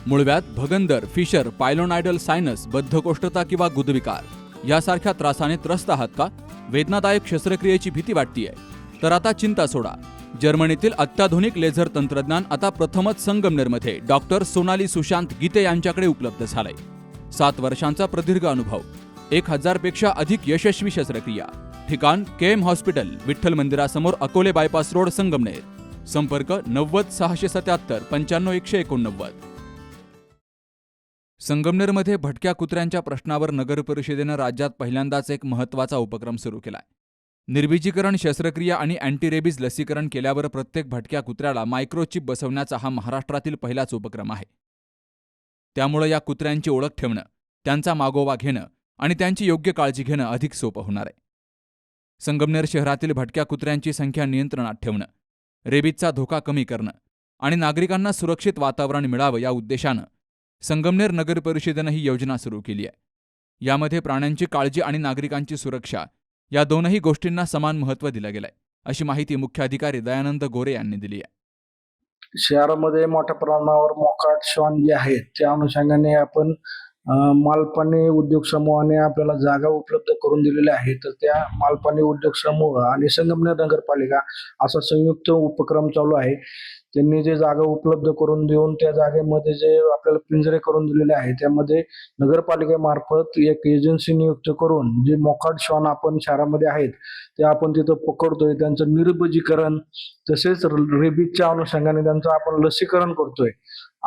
मूळव्याध, भगंदर, fissure, पायलोनायडल sinus, बद्धकोष्ठता किंवा गुदविकार यासारख्या त्रासाने त्रस्त आहात का? वेदनादायक शस्त्रक्रियेची भीती वाटतेय? तर आता चिंता सोडा. जर्मनीतील अत्याधुनिक लेझर तंत्रज्ञान आता प्रथमच संगमनेरमध्ये डॉक्टर सोनाली सुशांत गीते यांच्याकडे उपलब्ध झालंय. 7 वर्षांचा प्रदीर्घ अनुभव, 1000 पेक्षा अधिक यशस्वी शस्त्रक्रिया. ठिकाण केएम हॉस्पिटल, विठ्ठल मंदिरासमोर, अकोले बायपास रोड, संगमनेर. संपर्क 90 677 95 189. संगमनेरमध्ये भटक्या कुत्र्यांच्या प्रश्नावर नगर परिषदेनं राज्यात पहिल्यांदाच एक महत्त्वाचा उपक्रम सुरू केलाय. निर्बीजीकरण शस्त्रक्रिया आणि अँटीरेबीज लसीकरण केल्यावर प्रत्येक भटक्या कुत्र्याला मायक्रोचिप बसवण्याचा हा महाराष्ट्रातील पहिलाच उपक्रम आहे. त्यामुळे या कुत्र्यांची ओळख ठेवणं, त्यांचा मागोवा घेणं आणि त्यांची योग्य काळजी घेणं अधिक सोपं होणार आहे. संगमनेर शहरातील भटक्या कुत्र्यांची संख्या नियंत्रणात ठेवणं, रेबीजचा धोका कमी करणं आणि नागरिकांना सुरक्षित वातावरण मिळावं या उद्देशानं संगमनेर नगर परिषदेनं ही योजना सुरू केली आहे. यामध्ये प्राण्यांची काळजी आणि नागरिकांची सुरक्षा या दोनही गोष्टींना समान महत्त्व दिलं गेलंय, अशी माहिती मुख्याधिकारी दयानंद गोरे यांनी दिली आहे. शहरामध्ये मोठ्या प्रमाणावर मोकाट श्वान जे आहेत त्या अनुषंगाने आपण मालपानी उद्योग समूहाने आपल्याला जागा उपलब्ध करून दिलेल्या आहेत. तर त्या मालपानी उद्योग समूह आणि संगमनेर नगरपालिका असा संयुक्त उपक्रम चालू आहे. त्यांनी जे जागा उपलब्ध करून देऊन त्या जागेमध्ये जे आपल्याला पिंजरे करून दिलेले आहे त्यामध्ये नगरपालिकेमार्फत एक एजन्सी नियुक्त करून जे मोकाट श्वान आपण शहरामध्ये आहेत ते आपण तिथं पकडतोय. त्यांचं निर्बीजीकरण तसेच रेबीजच्या अनुषंगाने त्यांचं आपण लसीकरण करतोय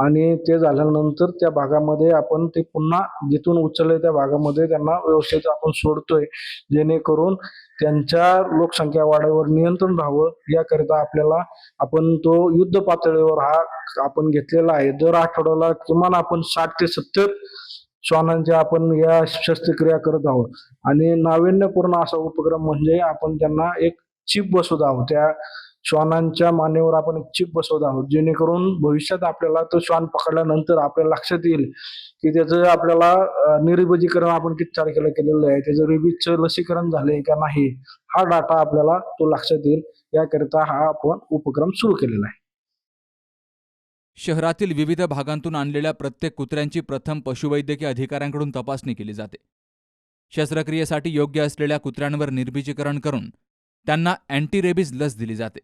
आणि ते झाल्यानंतर त्या भागामध्ये आपण ते पुन्हा जिथून उचलले त्या भागामध्ये त्यांना व्यवस्थित आपण सोडतोय, जेणेकरून त्यांच्या लोकसंख्या वाढीवर नियंत्रण राहावं याकरिता आपल्याला आपण तो युद्ध पातळीवर हा आपण घेतलेला आहे. दर आठवड्याला किमान आपण 60 ते 70 श्वानांच्या आपण या शस्त्रक्रिया करत आहोत आणि नाविन्यपूर्ण असा उपक्रम म्हणजे आपण त्यांना एक चिप बसवत आहोत. त्या श्वानांच्या मानेवर आपण एक चिप बसवत आहोत, जेणेकरून भविष्यात आपल्याला तो श्वान पकडल्यानंतर आपल्या लक्षात येईल की त्याचं आपल्याला निर्बीजीकरण आपण किती तारखेला केलेलं आहे, त्याचं रेबीजचं लसीकरण झालंय का नाही, हा डाटा आपल्याला तो लक्षात येईल. याकरिता हा आपण उपक्रम सुरू केलेला आहे. शहरातील विविध भागांतून आणलेल्या प्रत्येक कुत्र्यांची प्रथम पशुवैद्यकीय अधिकाऱ्यांकडून तपासणी केली जाते. शस्त्रक्रियेसाठी योग्य असलेल्या कुत्र्यांवर निर्बीजीकरण करून त्यांना अँटीरेबीज लस दिली जाते.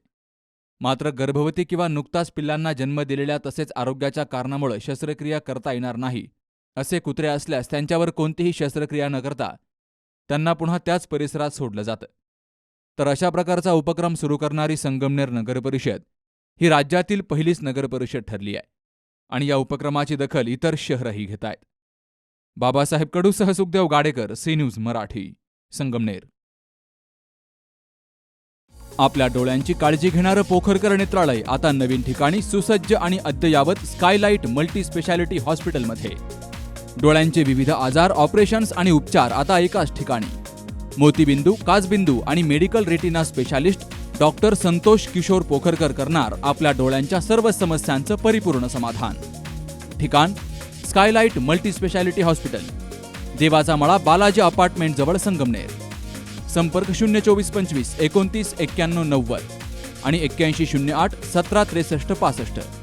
मात्र गर्भवती किंवा नुकताच पिल्लांना जन्म दिलेल्या तसेच आरोग्याच्या कारणामुळे शस्त्रक्रिया करता येणार नाही असे कुत्रे असल्यास त्यांच्यावर कोणतीही शस्त्रक्रिया न करता त्यांना पुन्हा त्याच परिसरात सोडलं जातं. तर अशा प्रकारचा उपक्रम सुरू करणारी संगमनेर नगरपरिषद ही राज्यातील पहिलीच नगरपरिषद ठरली आहे आणि या उपक्रमाची दखल इतर शहरही घेत आहेत. बाबासाहेब कडूसह सुखदेव गाडेकर, सी न्यूज मराठी, संगमनेर. आपल्या डोळ्यांची काळजी घेणारं पोखरकर नेत्रालय आता नवीन ठिकाणी सुसज्ज आणि अद्ययावत स्कायलाइट मल्टी स्पेशालिटी हॉस्पिटलमध्ये. डोळ्यांचे विविध आजार, ऑपरेशन्स आणि उपचार आता एकाच ठिकाणी. मोतीबिंदू, काचबिंदू आणि medical retina specialist doctor Santosh Kishor Pokharkar करणार आपल्या डोळ्यांच्या सर्व समस्यांचं परिपूर्ण समाधान. ठिकाण स्कायलाइट मल्टी स्पेशालिटी हॉस्पिटल, देवाचा मळा, बालाजी अपार्टमेंट जवळ, संगमनेर. संपर्क 024 25 29 91 90 आणि 81 08 17 63 65.